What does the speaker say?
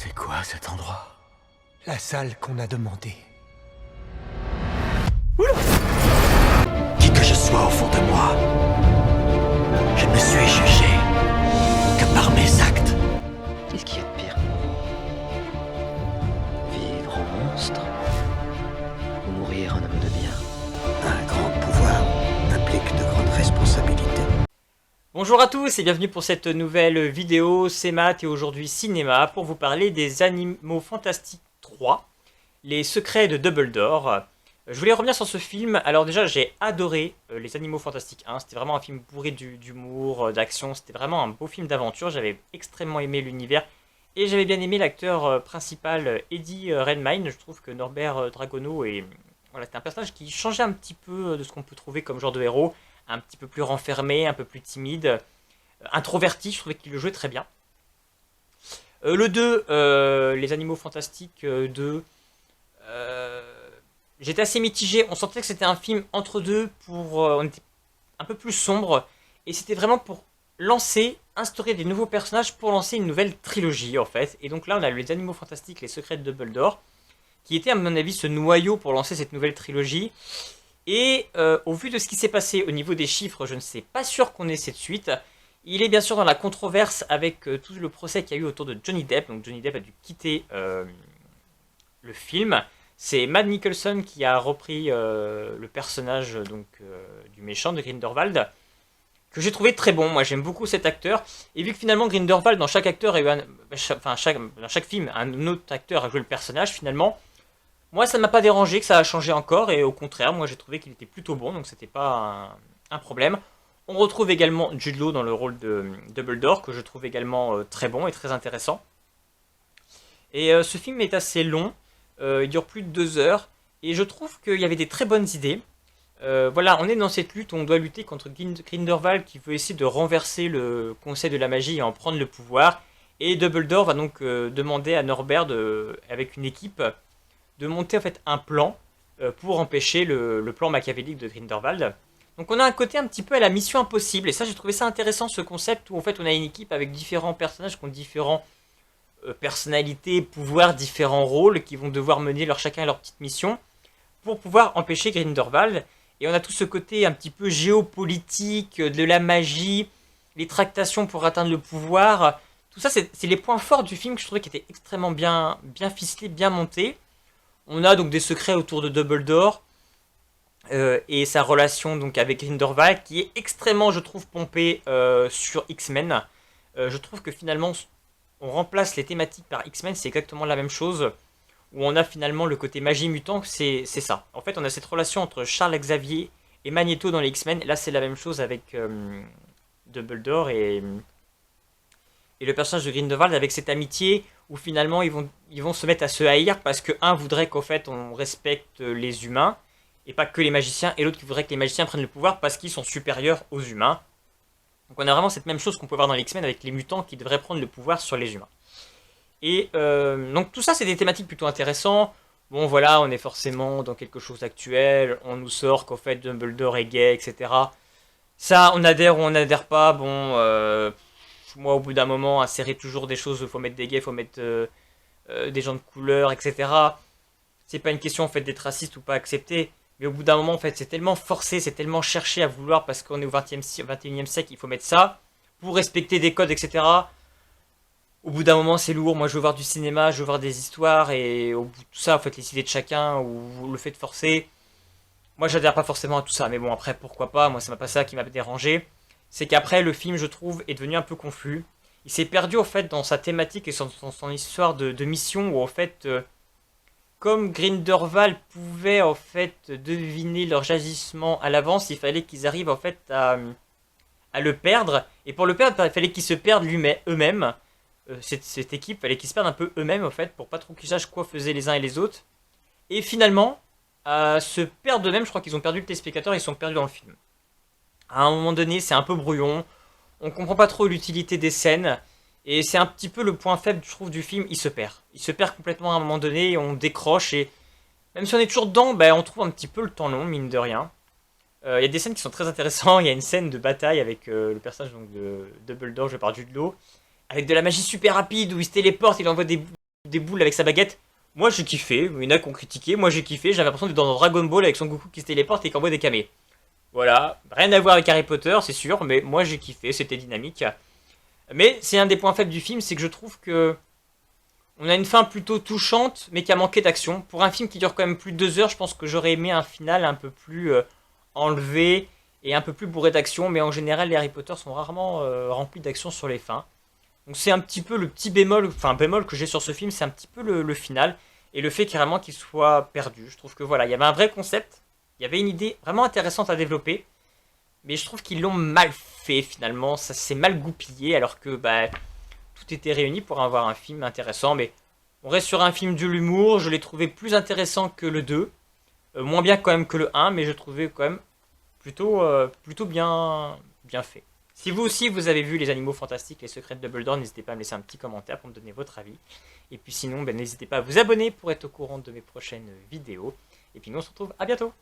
C'est quoi cet endroit? La salle qu'on a demandé. Qui que je sois au fond de moi, je ne suis jugé que par mes actes. Qu'est-ce qu'il y a de pire? Vivre en monstre ou mourir en homme de bien? Un grand pouvoir implique de grandes responsabilités. Bonjour à tous et bienvenue pour cette nouvelle vidéo, c'est Matt et aujourd'hui cinéma pour vous parler des Animaux Fantastiques 3, les secrets de Dumbledore. Je voulais revenir sur ce film. Alors déjà j'ai adoré les Animaux Fantastiques 1, c'était vraiment un film bourré d'humour, d'action, c'était vraiment un beau film d'aventure, j'avais extrêmement aimé l'univers et j'avais bien aimé l'acteur principal Eddie Redmayne. Je trouve que Norbert Dragono voilà, c'était un personnage qui changeait un petit peu de ce qu'on peut trouver comme genre de héros, un petit peu plus renfermé, un peu plus timide, introverti, je trouvais qu'il le jouait très bien. Le 2, Les Animaux Fantastiques 2, j'étais assez mitigé, on sentait que c'était un film entre deux, on était un peu plus sombre, et c'était vraiment pour instaurer des nouveaux personnages pour lancer une nouvelle trilogie en fait. Et donc là on a Les Animaux Fantastiques, Les Secrets de Dumbledore, qui était à mon avis ce noyau pour lancer cette nouvelle trilogie. Et au vu de ce qui s'est passé au niveau des chiffres, je ne suis pas sûr qu'on ait cette suite. Il est bien sûr dans la controverse avec tout le procès qu'il y a eu autour de Johnny Depp. Donc Johnny Depp a dû quitter le film. C'est Mads Mikkelsen qui a repris le personnage du méchant de Grindelwald, que j'ai trouvé très bon. Moi j'aime beaucoup cet acteur. Et vu que finalement Grindelwald, dans chaque acteur a eu dans chaque film, un autre acteur a joué le personnage finalement. Moi, ça ne m'a pas dérangé que ça a changé encore, et au contraire, moi j'ai trouvé qu'il était plutôt bon, donc c'était pas un problème. On retrouve également Jude Law dans le rôle de Dumbledore, que je trouve également très bon et très intéressant. Et ce film est assez long, il dure plus de 2 heures, et je trouve qu'il y avait des très bonnes idées. Voilà, on est dans cette lutte où on doit lutter contre Grindelwald qui veut essayer de renverser le conseil de la magie et en prendre le pouvoir. Et Dumbledore va donc demander à Norbert, avec une équipe, de monter en fait un plan pour empêcher le plan machiavélique de Grindelwald. Donc on a un côté un petit peu à la mission impossible, et ça j'ai trouvé ça intéressant, ce concept où en fait on a une équipe avec différents personnages qui ont différentes personnalités, pouvoirs, différents rôles, qui vont devoir mener chacun leur petite mission pour pouvoir empêcher Grindelwald. Et on a tout ce côté un petit peu géopolitique, de la magie, les tractations pour atteindre le pouvoir. Tout ça c'est les points forts du film que je trouvais qui étaient extrêmement bien ficelés, bien montés. On a donc des secrets autour de Dumbledore et sa relation donc avec Grindelwald qui est extrêmement, je trouve, pompée sur X-Men. Je trouve que finalement on remplace les thématiques par X-Men, c'est exactement la même chose. Où on a finalement le côté magie mutant, c'est ça. En fait, on a cette relation entre Charles Xavier et Magneto dans les X-Men. Là, c'est la même chose avec Dumbledore et le personnage de Grindelwald, avec cette amitié où finalement ils vont se mettre à se haïr parce que un voudrait qu'en fait on respecte les humains et pas que les magiciens, et l'autre qui voudrait que les magiciens prennent le pouvoir parce qu'ils sont supérieurs aux humains. Donc on a vraiment cette même chose qu'on peut voir dans les X-Men avec les mutants qui devraient prendre le pouvoir sur les humains. Et donc tout ça c'est des thématiques plutôt intéressantes. Bon voilà, on est forcément dans quelque chose d'actuel, on nous sort qu'en fait Dumbledore est gay, etc. Ça, on adhère ou on n'adhère pas, bon... moi, au bout d'un moment, insérer toujours des choses, il faut mettre des gays, il faut mettre des gens de couleur, etc. C'est pas une question en fait d'être raciste ou pas accepté, mais au bout d'un moment, en fait, c'est tellement forcé, c'est tellement cherché à vouloir parce qu'on est au 21e siècle, il faut mettre ça pour respecter des codes, etc. Au bout d'un moment, c'est lourd. Moi, je veux voir du cinéma, je veux voir des histoires, et au bout de tout ça, en fait, les idées de chacun ou le fait de forcer. Moi, j'adhère pas forcément à tout ça, mais bon, après, pourquoi pas. Moi, ça m'a pas ça qui m'a dérangé. C'est qu'après le film, je trouve, est devenu un peu confus. Il s'est perdu en fait dans sa thématique et son histoire de mission où en fait, comme Grindelwald pouvait en fait deviner leur agissement à l'avance, il fallait qu'ils arrivent en fait à le perdre. Et pour le perdre, il fallait qu'ils se perdent eux-mêmes. Cette équipe, il fallait qu'ils se perdent un peu eux-mêmes en fait pour pas trop qu'ils sachent quoi faisaient les uns et les autres. Et finalement, à se perdre eux-mêmes, je crois qu'ils ont perdu le téléspectateur, ils sont perdus dans le film. À un moment donné, c'est un peu brouillon, on comprend pas trop l'utilité des scènes, et c'est un petit peu le point faible, je trouve, du film, il se perd. Il se perd complètement à un moment donné, et on décroche, et même si on est toujours dedans, on trouve un petit peu le temps long, mine de rien. Il y a des scènes qui sont très intéressantes, il y a une scène de bataille avec le personnage donc, de Dumbledore, je parle du Jude Law, avec de la magie super rapide, où il se téléporte, il envoie des des boules avec sa baguette. Moi j'ai kiffé, il y en a qui ont critiqué, moi j'ai kiffé, j'avais l'impression d'être dans Dragon Ball avec son Goku qui se téléporte et qui envoie des kamés. Voilà, rien à voir avec Harry Potter, c'est sûr, mais moi j'ai kiffé, c'était dynamique. Mais c'est un des points faibles du film, c'est que je trouve que on a une fin plutôt touchante, mais qui a manqué d'action. Pour un film qui dure quand même plus de 2 heures, je pense que j'aurais aimé un final un peu plus enlevé et un peu plus bourré d'action, mais en général les Harry Potter sont rarement remplis d'action sur les fins. Donc c'est un petit peu le petit bémol, enfin bémol que j'ai sur ce film, c'est un petit peu le final, et le fait carrément qu'il soit perdu. Je trouve que voilà, il y avait un vrai concept, il y avait une idée vraiment intéressante à développer, mais je trouve qu'ils l'ont mal fait finalement, ça s'est mal goupillé, alors que bah, tout était réuni pour avoir un film intéressant, mais on reste sur un film de l'humour, je l'ai trouvé plus intéressant que le 2, moins bien quand même que le 1, mais je trouvais quand même plutôt bien fait. Si vous aussi vous avez vu Les Animaux Fantastiques, Les Secrets de Dumbledore, n'hésitez pas à me laisser un petit commentaire pour me donner votre avis. Et puis sinon, n'hésitez pas à vous abonner pour être au courant de mes prochaines vidéos. Et puis nous on se retrouve à bientôt.